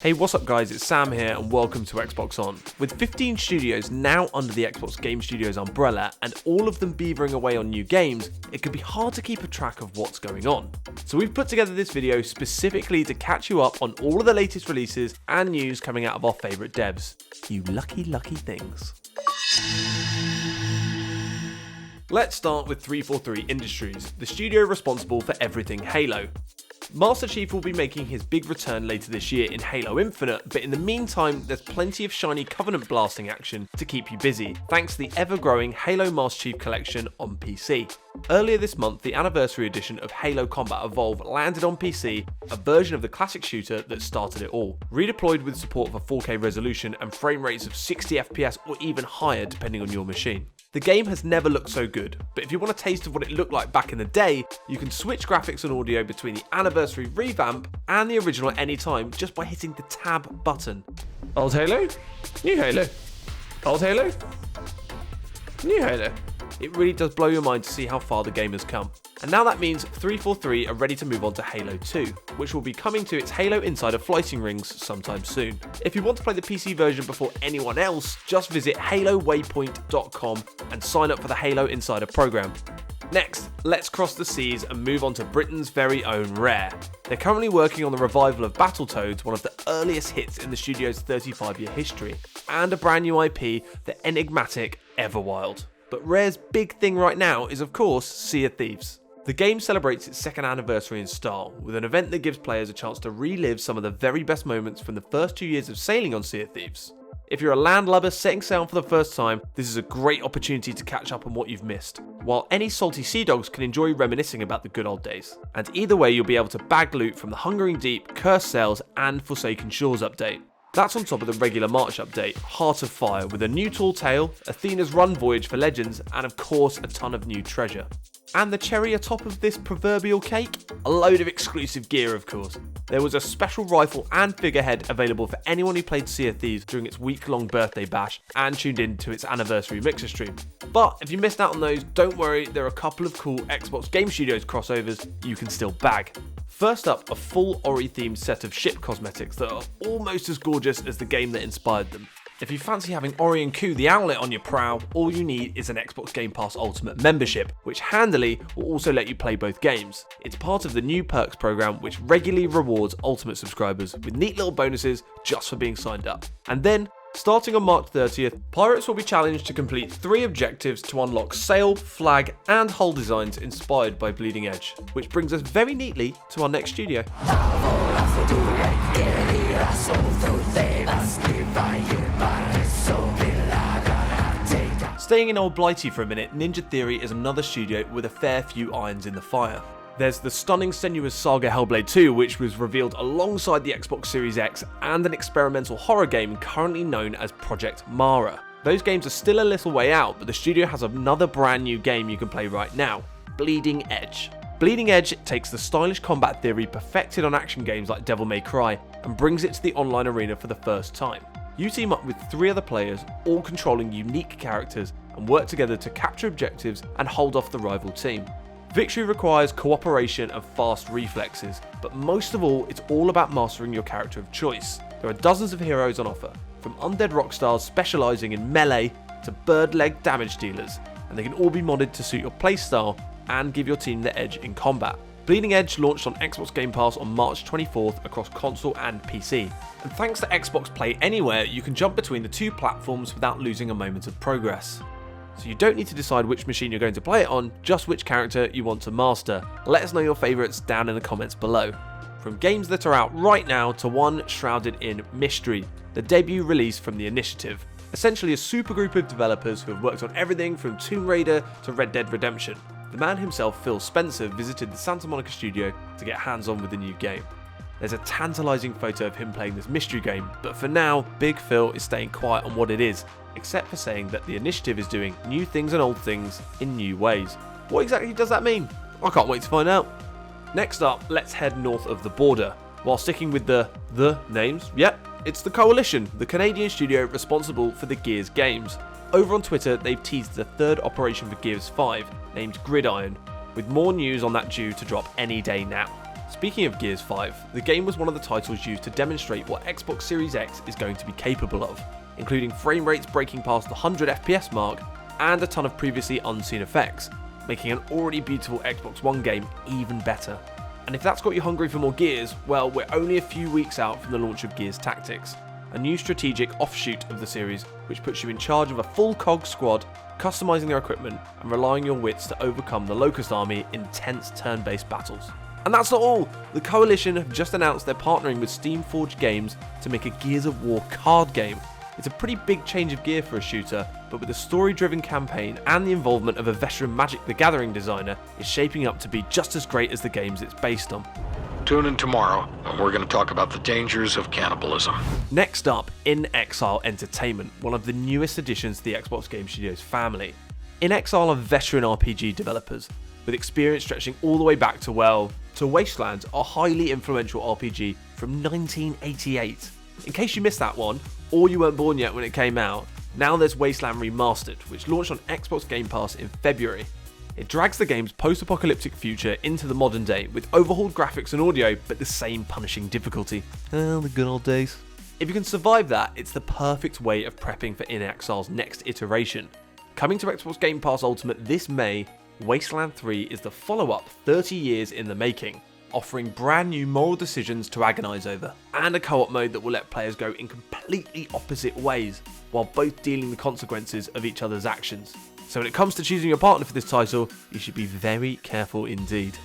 Hey, what's up guys, it's Sam here and welcome to Xbox On. With 15 studios now under the Xbox Game Studios umbrella and all of them beavering away on new games, it can be hard to keep a track of what's going on. So we've put together this video specifically to catch you up on all of the latest releases and news coming out of our favourite devs. You lucky things. Let's start with 343 Industries, the studio responsible for everything Halo. Master Chief will be making his big return later this year in Halo Infinite, but in the meantime, there's plenty of shiny Covenant blasting action to keep you busy, thanks to the ever-growing Halo Master Chief Collection on PC. Earlier this month, the anniversary edition of Halo Combat Evolved landed on PC, a version of the classic shooter that started it all. Redeployed with support for 4K resolution and frame rates of 60 FPS or even higher depending on your machine. The game has never looked so good, but if you want a taste of what it looked like back in the day, you can switch graphics and audio between the anniversary revamp and the original at any time just by hitting the tab button. Old Halo, new Halo, old Halo, new Halo. It really does blow your mind to see how far the game has come. And now that means 343 are ready to move on to Halo 2, which will be coming to its Halo Insider flighting rings sometime soon. If you want to play the PC version before anyone else, just visit halowaypoint.com and sign up for the Halo Insider program. Next, let's cross the seas and move on to Britain's very own Rare. They're currently working on the revival of Battletoads, one of the earliest hits in the studio's 35-year history, and a brand new IP, the enigmatic Everwild. But Rare's big thing right now is of course Sea of Thieves. The game celebrates its second anniversary in style, with an event that gives players a chance to relive some of the very best moments from the first 2 years of sailing on Sea of Thieves. If you're a landlubber setting sail for the first time, this is a great opportunity to catch up on what you've missed, while any salty sea dogs can enjoy reminiscing about the good old days. And either way, you'll be able to bag loot from the Hungering Deep, Cursed Sails and Forsaken Shores update. That's on top of the regular March update, Heart of Fire, with a new tall tale, Athena's run voyage for Legends, and of course a ton of new treasure. And the cherry atop of this proverbial cake? A load of exclusive gear, of course. There was a special rifle and figurehead available for anyone who played Sea of Thieves during its week-long birthday bash and tuned in to its anniversary mixer stream. But if you missed out on those, don't worry, there are a couple of cool Xbox Game Studios crossovers you can still bag. First up, a full Ori-themed set of ship cosmetics that are almost as gorgeous as the game that inspired them. If you fancy having Orion the Owlet on your prow, all you need is an Xbox Game Pass Ultimate membership, which handily will also let you play both games. It's part of the new perks program, which regularly rewards Ultimate subscribers with neat little bonuses just for being signed up. And then, starting on March 30th, pirates will be challenged to complete 3 objectives to unlock sail, flag, and hull designs inspired by Bleeding Edge, which brings us very neatly to our next studio. Staying in Old Blighty for a minute, Ninja Theory is another studio with a fair few irons in the fire. There's the stunning Senua's Saga Hellblade 2, which was revealed alongside the Xbox Series X, and an experimental horror game currently known as Project Mara. Those games are still a little way out, but the studio has another brand new game you can play right now, Bleeding Edge. Bleeding Edge takes the stylish combat theory perfected on action games like Devil May Cry and brings it to the online arena for the first time. You team up with 3 other players, all controlling unique characters, and work together to capture objectives and hold off the rival team. Victory requires cooperation and fast reflexes, but most of all, it's all about mastering your character of choice. There are dozens of heroes on offer, from undead rock stars specialising in melee to bird leg damage dealers, and they can all be modded to suit your playstyle and give your team the edge in combat. Bleeding Edge launched on Xbox Game Pass on March 24th across console and PC, and thanks to Xbox Play Anywhere, you can jump between the 2 platforms without losing a moment of progress. So you don't need to decide which machine you're going to play it on, just which character you want to master. Let us know your favourites down in the comments below. From games that are out right now to one shrouded in mystery, the debut release from the Initiative, essentially a supergroup of developers who have worked on everything from Tomb Raider to Red Dead Redemption. The man himself, Phil Spencer, visited the Santa Monica studio to get hands-on with the new game. There's a tantalising photo of him playing this mystery game, but for now, Big Phil is staying quiet on what it is, except for saying that the Initiative is doing new things and old things in new ways. What exactly does that mean? I can't wait to find out. Next up, let's head north of the border. While sticking with the names, yep, it's the Coalition, the Canadian studio responsible for the Gears games. Over on Twitter, they've teased the 3rd operation for Gears 5, named Gridiron, with more news on that due to drop any day now. Speaking of Gears 5, the game was one of the titles used to demonstrate what Xbox Series X is going to be capable of, including frame rates breaking past the 100 FPS mark and a ton of previously unseen effects, making an already beautiful Xbox One game even better. And if that's got you hungry for more Gears, well, we're only a few weeks out from the launch of Gears Tactics, a new strategic offshoot of the series which puts you in charge of a full COG squad, customizing their equipment and relying your wits to overcome the Locust Army in tense turn-based battles. And that's not all! The Coalition have just announced they're partnering with Steamforged Games to make a Gears of War card game. It's a pretty big change of gear for a shooter, but with a story-driven campaign and the involvement of a veteran Magic the Gathering designer, it's shaping up to be just as great as the games it's based on. Tune in tomorrow, and we're going to talk about the dangers of cannibalism. Next up, In Exile Entertainment, one of the newest additions to the Xbox Game Studios family. In Exile are veteran RPG developers, with experience stretching all the way back to Wasteland, a highly influential RPG from 1988. In case you missed that one, or you weren't born yet when it came out, now there's Wasteland Remastered, which launched on Xbox Game Pass in February. It drags the game's post-apocalyptic future into the modern day with overhauled graphics and audio, but the same punishing difficulty. Oh, the good old days. If you can survive that, it's the perfect way of prepping for In Exile's next iteration. Coming to Xbox Game Pass Ultimate this May, Wasteland 3 is the follow-up 30 years in the making, offering brand new moral decisions to agonise over, and a co-op mode that will let players go in completely opposite ways, while both dealing the consequences of each other's actions. So when it comes to choosing your partner for this title, you should be very careful indeed.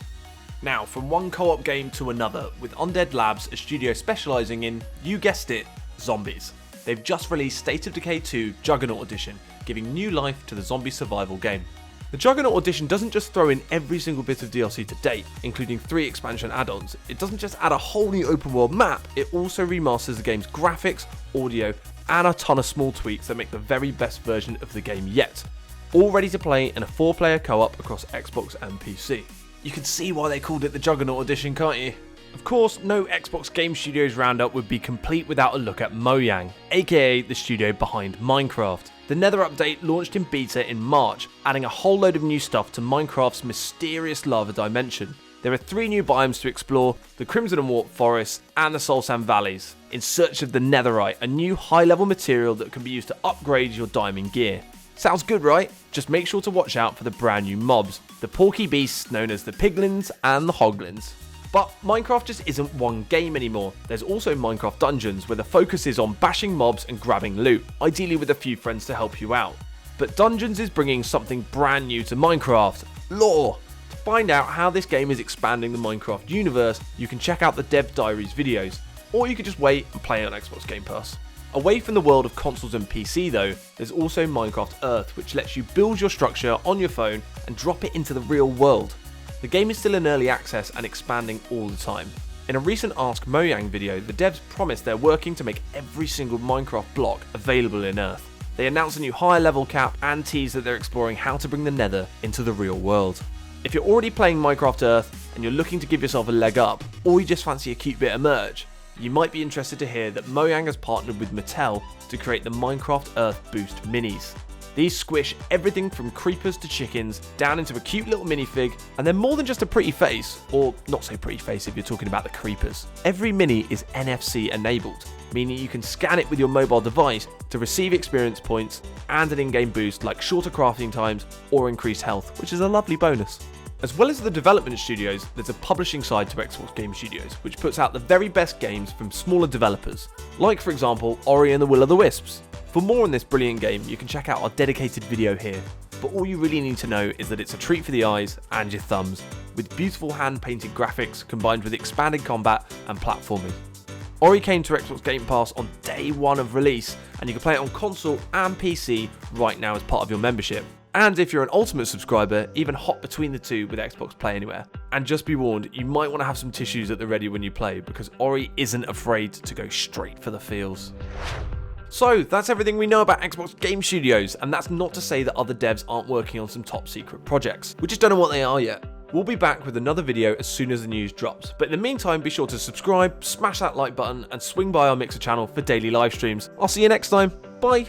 Now, from one co-op game to another, with Undead Labs, a studio specialising in, you guessed it, zombies. They've just released State of Decay 2 Juggernaut Edition, giving new life to the zombie survival game. The Juggernaut Edition doesn't just throw in every single bit of DLC to date, including 3 expansion add-ons. It doesn't just add a whole new open world map, it also remasters the game's graphics, audio, and a ton of small tweaks that make the very best version of the game yet. All ready to play in a 4-player co-op across Xbox and PC. You can see why they called it the Juggernaut Edition, can't you? Of course, no Xbox Game Studios roundup would be complete without a look at Mojang, aka the studio behind Minecraft. The Nether update launched in beta in March, adding a whole load of new stuff to Minecraft's mysterious lava dimension. There are 3 new biomes to explore, the Crimson and Warp Forest and the Soul Sand Valleys, in search of the Netherite, a new high-level material that can be used to upgrade your diamond gear. Sounds good, right? Just make sure to watch out for the brand new mobs, the porky beasts known as the Piglins and the Hoglins. But Minecraft just isn't one game anymore. There's also Minecraft Dungeons, where the focus is on bashing mobs and grabbing loot, ideally with a few friends to help you out. But Dungeons is bringing something brand new to Minecraft: lore. To find out how this game is expanding the Minecraft universe, you can check out the Dev Diaries videos, or you could just wait and play on Xbox Game Pass. Away from the world of consoles and PC though, there's also Minecraft Earth, which lets you build your structure on your phone and drop it into the real world. The game is still in early access and expanding all the time. In a recent Ask Mojang video, the devs promised they're working to make every single Minecraft block available in Earth. They announced a new higher level cap and teased that they're exploring how to bring the Nether into the real world. If you're already playing Minecraft Earth and you're looking to give yourself a leg up, or you just fancy a cute bit of merch, you might be interested to hear that Mojang has partnered with Mattel to create the Minecraft Earth Boost Minis. These squish everything from creepers to chickens down into a cute little minifig, and they're more than just a pretty face, or not so pretty face if you're talking about the creepers. Every mini is NFC enabled, meaning you can scan it with your mobile device to receive experience points and an in-game boost like shorter crafting times or increased health, which is a lovely bonus. As well as the development studios, there's a publishing side to Xbox Game Studios, which puts out the very best games from smaller developers, like for example Orion and the Will of the Wisps. For more on this brilliant game, you can check out our dedicated video here, but all you really need to know is that it's a treat for the eyes and your thumbs, with beautiful hand-painted graphics combined with expanded combat and platforming. Ori came to Xbox Game Pass on day 1 of release, and you can play it on console and PC right now as part of your membership. And if you're an Ultimate subscriber, even hop between the two with Xbox Play Anywhere. And just be warned, you might want to have some tissues at the ready when you play, because Ori isn't afraid to go straight for the feels. So that's everything we know about Xbox Game Studios, and that's not to say that other devs aren't working on some top secret projects. We just don't know what they are yet. We'll be back with another video as soon as the news drops, but in the meantime be sure to subscribe, smash that like button, and swing by our Mixer channel for daily live streams. I'll see you next time, bye!